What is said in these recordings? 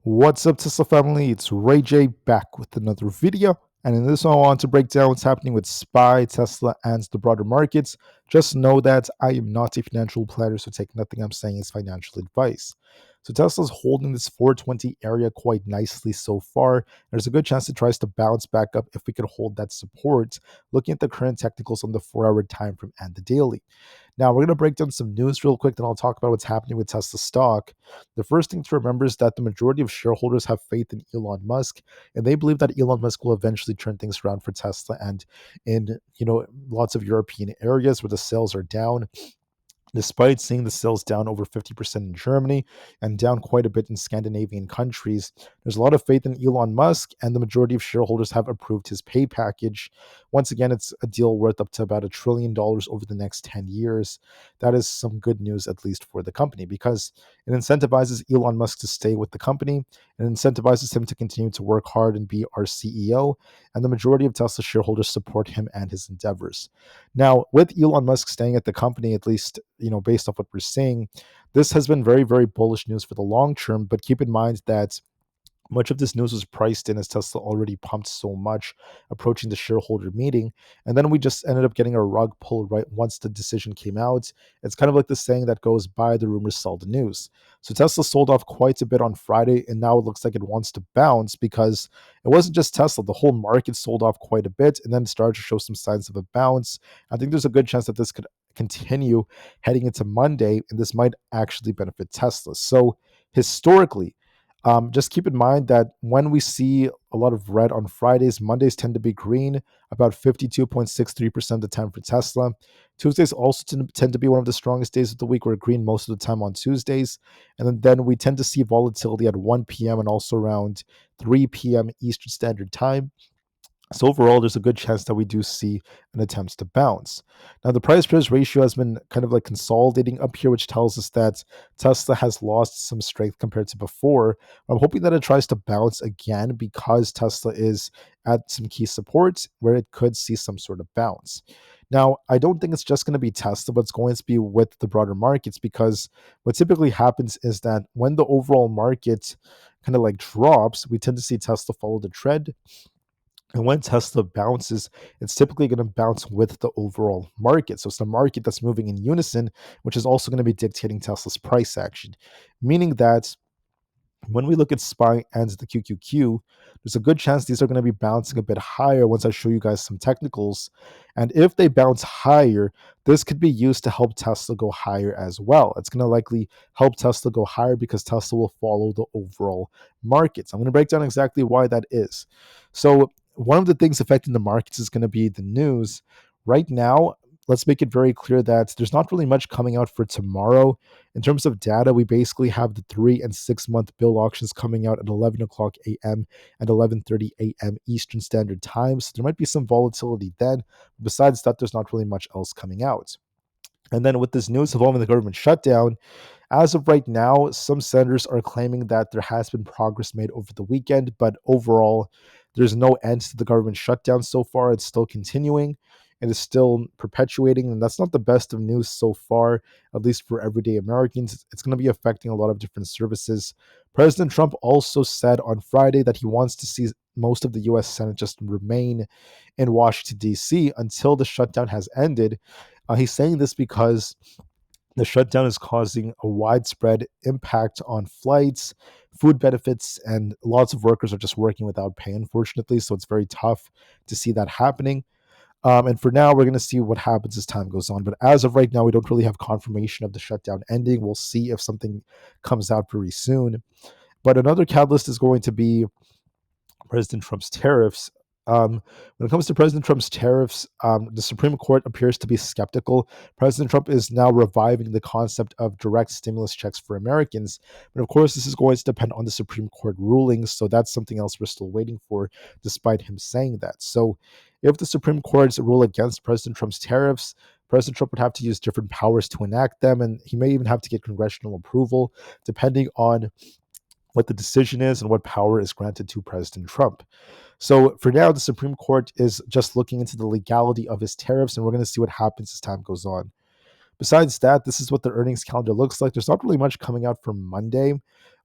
What's up, Tesla family? It's Ray J back with another video. And in this one, I want to break down what's happening with SPY, Tesla, and the broader markets. Just know that I am not a financial planner, so take nothing I'm saying as financial advice. So Tesla's holding this 420 area quite nicely so far. There's a good chance it tries to bounce back up if we could hold that support, looking at the current technicals on the 4-hour time frame and the daily. Now, we're going to break down some news real quick, then I'll talk about what's happening with Tesla stock. The first thing to remember is that the majority of shareholders have faith in Elon Musk, and they believe that Elon Musk will eventually turn things around for Tesla and in lots of European areas where the sales are down. Despite seeing the sales down over 50% in Germany and down quite a bit in Scandinavian countries, there's a lot of faith in Elon Musk, and the majority of shareholders have approved his pay package. Once again, it's a deal worth up to about $1 trillion over the next 10 years. That is some good news, at least for the company, because it incentivizes Elon Musk to stay with the company, and incentivizes him to continue to work hard and be our CEO, and the majority of Tesla shareholders support him and his endeavors. Now, with Elon Musk staying at the company, at least, based off what we're seeing, this has been very, very bullish news for the long term. But keep in mind that much of this news was priced in as Tesla already pumped so much approaching the shareholder meeting. And then we just ended up getting a rug pull right once the decision came out. It's kind of like the saying that goes, buy the rumors, sell the news. So Tesla sold off quite a bit on Friday, and now it looks like it wants to bounce because it wasn't just Tesla. The whole market sold off quite a bit and then started to show some signs of a bounce. I think there's a good chance that this could continue heading into Monday, and this might actually benefit Tesla. So historically, just keep in mind that when we see a lot of red on Fridays, Mondays tend to be green, about 52.63% of the time for Tesla. Tuesdays also tend to be one of the strongest days of the week. We're green most of the time on Tuesdays. And then we tend to see volatility at 1 p.m. and also around 3 p.m. Eastern Standard Time. So overall, there's a good chance that we do see an attempt to bounce. Now, the price-price ratio has been kind of like consolidating up here, which tells us that Tesla has lost some strength compared to before. I'm hoping that it tries to bounce again because Tesla is at some key supports where it could see some sort of bounce. Now, I don't think it's just going to be Tesla, but it's going to be with the broader markets, because what typically happens is that when the overall market kind of like drops, we tend to see Tesla follow the trend. And when Tesla bounces, it's typically going to bounce with the overall market. So it's the market that's moving in unison, which is also going to be dictating Tesla's price action. Meaning that when we look at SPY and the QQQ, there's a good chance these are going to be bouncing a bit higher once I show you guys some technicals. And if they bounce higher, this could be used to help Tesla go higher as well. It's going to likely help Tesla go higher because Tesla will follow the overall markets. I'm going to break down exactly why that is. So one of the things affecting the markets is going to be the news. Right now, let's make it very clear that there's not really much coming out for tomorrow. In terms of data, we basically have the 3 and 6 month bill auctions coming out at 11 o'clock a.m. and 11:30 a.m. Eastern Standard Time. So there might be some volatility then. Besides that, there's not really much else coming out. And then with this news involving the government shutdown, as of right now, some senators are claiming that there has been progress made over the weekend, but overall, there's no end to the government shutdown so far. It's still continuing. It is still perpetuating, and that's not the best of news so far, at least for everyday Americans. It's going to be affecting a lot of different services. President Trump also said on Friday that he wants to see most of the U.S. Senate just remain in Washington, D.C. until the shutdown has ended. He's saying this because the shutdown is causing a widespread impact on flights, food benefits, and lots of workers are just working without pay, unfortunately. So it's very tough to see that happening. And for now, we're going to see what happens as time goes on. But as of right now, we don't really have confirmation of the shutdown ending. We'll see if something comes out very soon. But another catalyst is going to be President Trump's tariffs. When it comes to President Trump's tariffs, the Supreme Court appears to be skeptical. President Trump is now reviving the concept of direct stimulus checks for Americans. But of course, this is going to depend on the Supreme Court rulings. So that's something else we're still waiting for, despite him saying that. So if the Supreme Court's rule against President Trump's tariffs, President Trump would have to use different powers to enact them. And he may even have to get congressional approval, depending on what the decision is and what power is granted to President Trump. So for now, the Supreme Court is just looking into the legality of his tariffs, and we're going to see what happens as time goes on. Besides that, this is what the earnings calendar looks like. There's not really much coming out for Monday,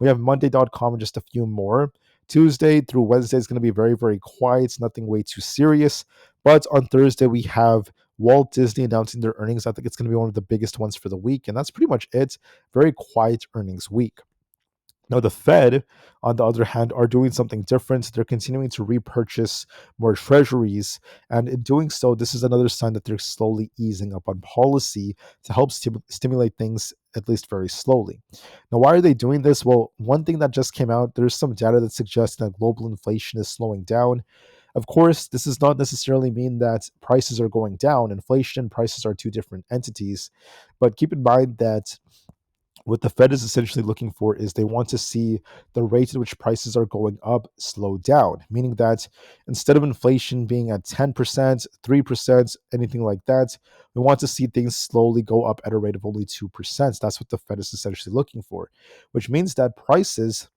We have Monday.com and just a few more. Tuesday through Wednesday is going to be very, very quiet. It's nothing way too serious. But on Thursday, we have Walt Disney announcing their earnings. I think it's going to be one of the biggest ones for the week. And that's pretty much it. Very quiet earnings week. Now, the Fed, on the other hand, are doing something different. They're continuing to repurchase more treasuries. And in doing so, this is another sign that they're slowly easing up on policy to help stimulate things, at least very slowly. Now, why are they doing this? Well, one thing that just came out, there's some data that suggests that global inflation is slowing down. Of course, this does not necessarily mean that prices are going down. Inflation and prices are two different entities. But keep in mind that what the Fed is essentially looking for is they want to see the rate at which prices are going up slow down, meaning that instead of inflation being at 10%, 3%, anything like that, we want to see things slowly go up at a rate of only 2%. That's what the Fed is essentially looking for, which means that prices,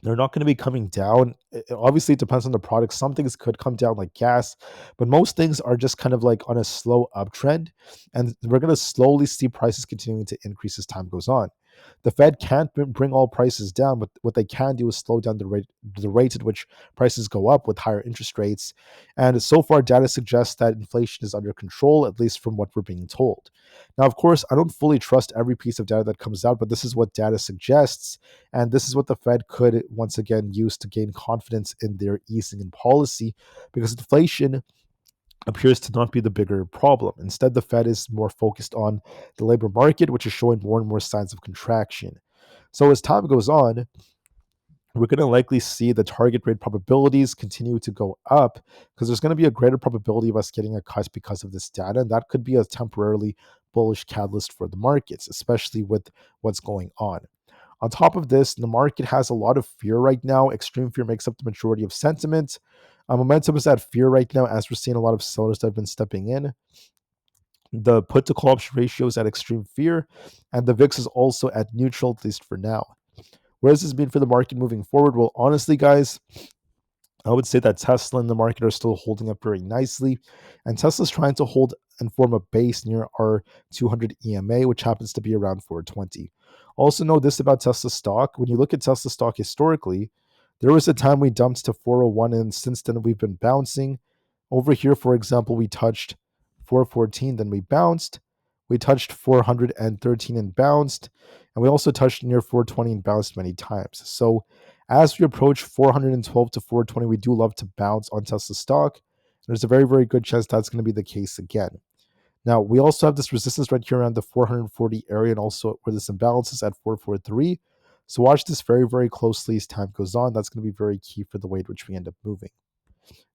they're not going to be coming down. Obviously, it depends on the product. Some things could come down, like gas, but most things are just kind of like on a slow uptrend. And we're going to slowly see prices continuing to increase as time goes on. The Fed can't bring all prices down, but what they can do is slow down the rate at which prices go up with higher interest rates. And so far, data suggests that inflation is under control, at least from what we're being told. Now, of course, I don't fully trust every piece of data that comes out, but this is what data suggests. And this is what the Fed could once again use to gain confidence in their easing in policy, because inflation appears to not be the bigger problem. Instead, the Fed is more focused on the labor market, which is showing more and more signs of contraction. So as time goes on, we're going to likely see the target rate probabilities continue to go up because there's going to be a greater probability of us getting a cut because of this data. And that could be a temporarily bullish catalyst for the markets, especially with what's going on. On top of this, the market has a lot of fear right now. Extreme fear makes up the majority of sentiment. Momentum is at fear right now, as we're seeing a lot of sellers that have been stepping in. The put to call option ratio is at extreme fear, and the VIX is also at neutral, at least for now. What does this mean for the market moving forward? Well, honestly, guys, I would say that Tesla and the market are still holding up very nicely. And Tesla's trying to hold and form a base near our 200 EMA, which happens to be around 420. Also, know this about Tesla stock. When you look at Tesla stock historically, there was a time we dumped to 401, and since then we've been bouncing. Over here, for example, we touched 414, then we bounced. We touched 413 and bounced. And we also touched near 420 and bounced many times. So as we approach 412 to 420, we do love to bounce on Tesla stock. There's a very, very good chance that's going to be the case again. Now, we also have this resistance right here around the 440 area and also where this imbalance is at 443. So watch this very, very closely as time goes on. That's going to be very key for the way at which we end up moving.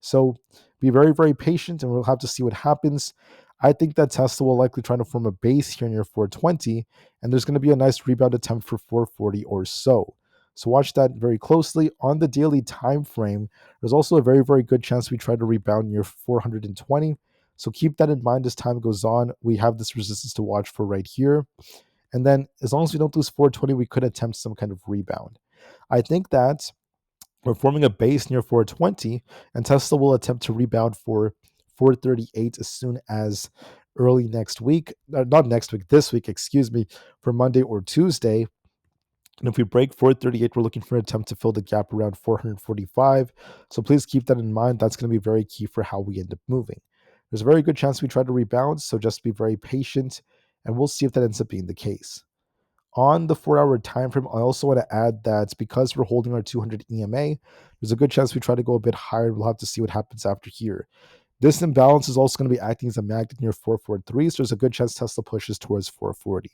So be very, very patient and we'll have to see what happens. I think that Tesla will likely try to form a base here near 420, and there's going to be a nice rebound attempt for 440 or so. So watch that very closely. On the daily time frame, there's also a very, very good chance we try to rebound near 420. So keep that in mind as time goes on. We have this resistance to watch for right here. And then as long as we don't lose 420, we could attempt some kind of rebound. I think that we're forming a base near 420, and Tesla will attempt to rebound for 438 as soon as early next week. Not next week, this week, excuse me, for Monday or Tuesday. And if we break 438, we're looking for an attempt to fill the gap around 445. So please keep that in mind. That's going to be very key for how we end up moving. There's a very good chance we try to rebound, so just be very patient, and we'll see if that ends up being the case. On the 4-hour time frame, I also want to add that because we're holding our 200 EMA, there's a good chance we try to go a bit higher. We'll have to see what happens after here. This imbalance is also going to be acting as a magnet near 443, so there's a good chance Tesla pushes towards 440.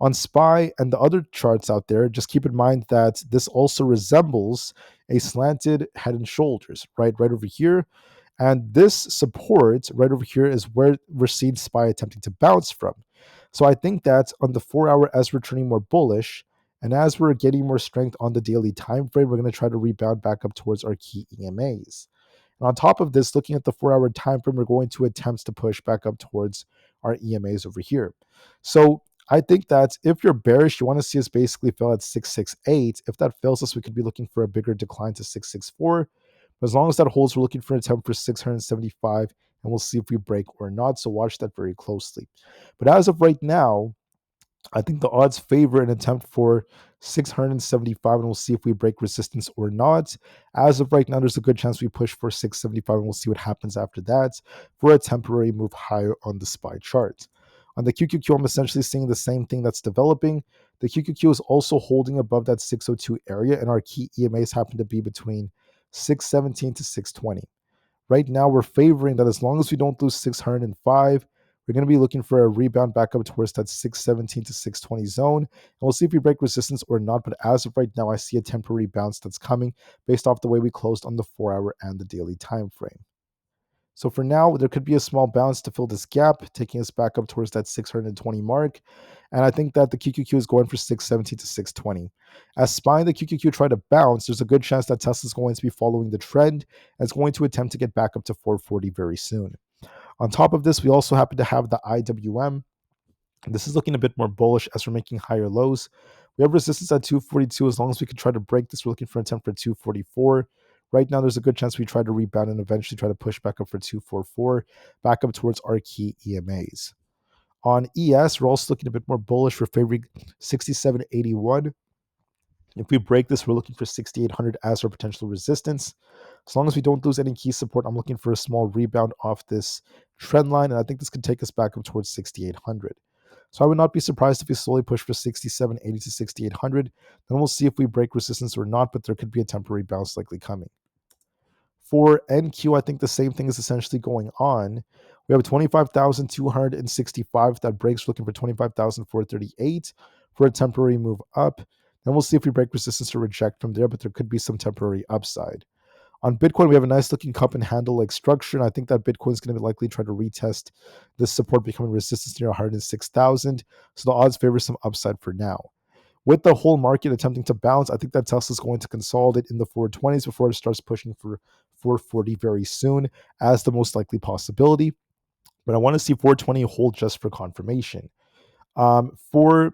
On SPY and the other charts out there, just keep in mind that this also resembles a slanted head and shoulders, right over here. And this support right over here is where we're seeing SPY attempting to bounce from. So I think that on the 4-hour, as we're turning more bullish, and as we're getting more strength on the daily time frame, we're going to try to rebound back up towards our key EMAs. And on top of this, looking at the 4-hour time frame, we're going to attempt to push back up towards our EMAs over here. So I think that if you're bearish, you want to see us basically fail at 668. If that fails us, we could be looking for a bigger decline to 664. But as long as that holds, we're looking for an attempt for 675, and we'll see if we break or not. So watch that very closely. But as of right now, I think the odds favor an attempt for 675, and we'll see if we break resistance or not. As of right now, there's a good chance we push for 675, and we'll see what happens after that for a temporary move higher on the SPY chart. On the QQQ, I'm essentially seeing the same thing that's developing. The QQQ is also holding above that 602 area, and our key EMAs happen to be between 617 to 620. Right now, we're favoring that as long as we don't lose 605, we're going to be looking for a rebound back up towards that 617 to 620 zone. And we'll see if we break resistance or not. But as of right now, I see a temporary bounce that's coming based off the way we closed on the 4-hour and the daily time frame. So for now, there could be a small bounce to fill this gap, taking us back up towards that 620 mark. And I think that the QQQ is going for 670 to 620. As SPY and the QQQ try to bounce, there's a good chance that Tesla's going to be following the trend and is going to attempt to get back up to 440 very soon. On top of this, we also happen to have the IWM. This is looking a bit more bullish as we're making higher lows. We have resistance at 242. As long as we can try to break this, we're looking for an attempt for 244. Right now, there's a good chance we try to rebound and eventually try to push back up for 244, back up towards our key EMAs. On ES, we're also looking a bit more bullish. We're favoring 6781. If we break this, we're looking for 6800 as our potential resistance. As long as we don't lose any key support, I'm looking for a small rebound off this trend line, and I think this could take us back up towards 6800. So I would not be surprised if we slowly push for 6780 to 6800. Then we'll see if we break resistance or not, but there could be a temporary bounce likely coming. For NQ, I think the same thing is essentially going on. We have 25,265 that breaks, looking for 25,438 for a temporary move up. Then we'll see if we break resistance or reject from there, but there could be some temporary upside. On Bitcoin, we have a nice looking cup and handle like structure, and I think that Bitcoin is going to be likely try to retest this support, becoming resistance near 106,000. So the odds favor some upside for now. With the whole market attempting to bounce, I think that Tesla is going to consolidate in the 420s before it starts pushing for 440 very soon as the most likely possibility. But I want to see 420 hold just for confirmation. For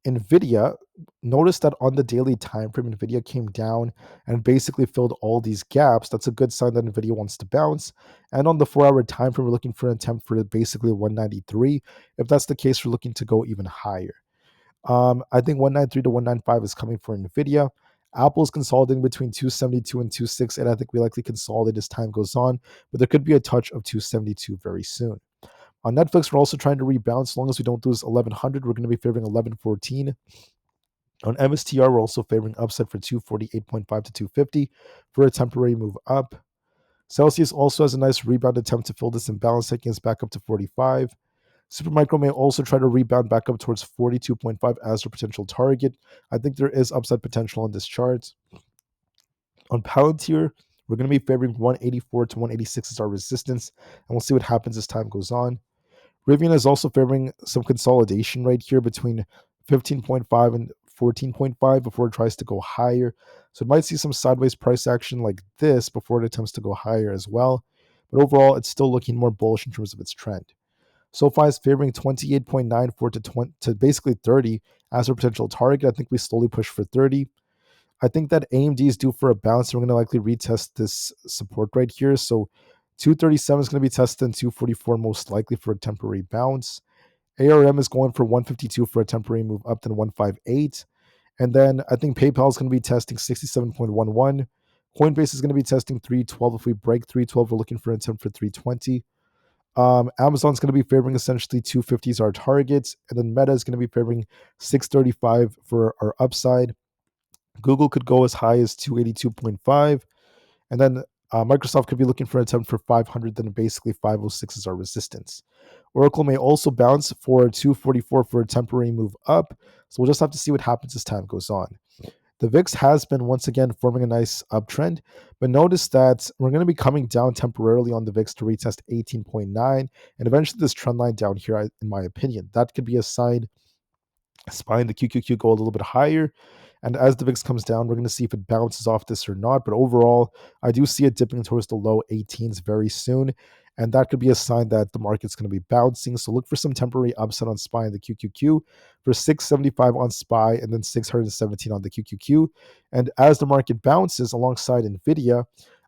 Nvda, notice that on the daily time frame, Nvda came down and basically filled all these gaps. That's a good sign that Nvda wants to bounce. And on the 4-hour time frame, we're looking for an attempt for basically 193. If that's the case, we're looking to go even higher. I think 193 to 195 is coming for Nvidia. Aapl is consolidating between 272 and 26, and I think we likely consolidate as time goes on, but there could be a touch of 272 very soon. On Netflix, we're also trying to rebound. As long as we don't lose 1100, we're going to be favoring 1114. On MSTR, we're also favoring upside for 248.5 to 250 for a temporary move up. Celsius also has a nice rebound attempt to fill this imbalance, taking us back up to 45. Supermicro may also try to rebound back up towards 42.5 as their potential target. I think there is upside potential on this chart. On Palantir, we're going to be favoring 184 to 186 as our resistance, and we'll see what happens as time goes on. Rivian is also favoring some consolidation right here between 15.5 and 14.5 before it tries to go higher. So it might see some sideways price action like this before it attempts to go higher as well. But overall, it's still looking more bullish in terms of its trend. SoFi is favoring 28.94 to 20, to basically 30 as our potential target. I think we slowly push for 30. I think that AMD is due for a bounce, and we're going to likely retest this support right here. So 237 is going to be tested, and 244 most likely for a temporary bounce. ARM is going for 152 for a temporary move up, then 158. And then I think PayPal is going to be testing 67.11. Coinbase is going to be testing 312. If we break 312, we're looking for an attempt for 320. Amazon's going to be favoring essentially 250 as our targets, and then Meta is going to be favoring 635 for our upside. Google could go as high as 282.5, and then Microsoft could be looking for an attempt for 500, then basically 506 is our resistance. Oracle may also bounce for 244 for a temporary move up, so we'll just have to see what happens as time goes on. The VIX has been once again forming a nice uptrend, but notice that we're going to be coming down temporarily on the VIX to retest 18.9, and eventually this trend line down here, in my opinion, that could be a sign SPY and the QQQ go a little bit higher. And as the VIX comes down, we're going to see if it bounces off this or not. But overall, I do see it dipping towards the low 18s very soon. And that could be a sign that the market's going to be bouncing. So look for some temporary upside on SPY and the QQQ for 675 on SPY and then 617 on the QQQ. And as the market bounces alongside Nvda,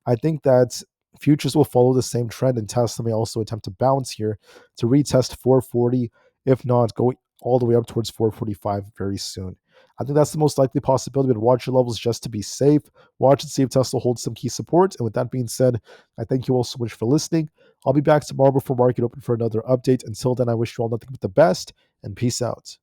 I think that futures will follow the same trend, and Tesla may also attempt to bounce here to retest 440, if not go all the way up towards 445 very soon. I think that's the most likely possibility, but watch your levels just to be safe. Watch and see if Tesla holds some key support. And with that being said, I thank you all so much for listening. I'll be back tomorrow before market open for another update. Until then, I wish you all nothing but the best and peace out.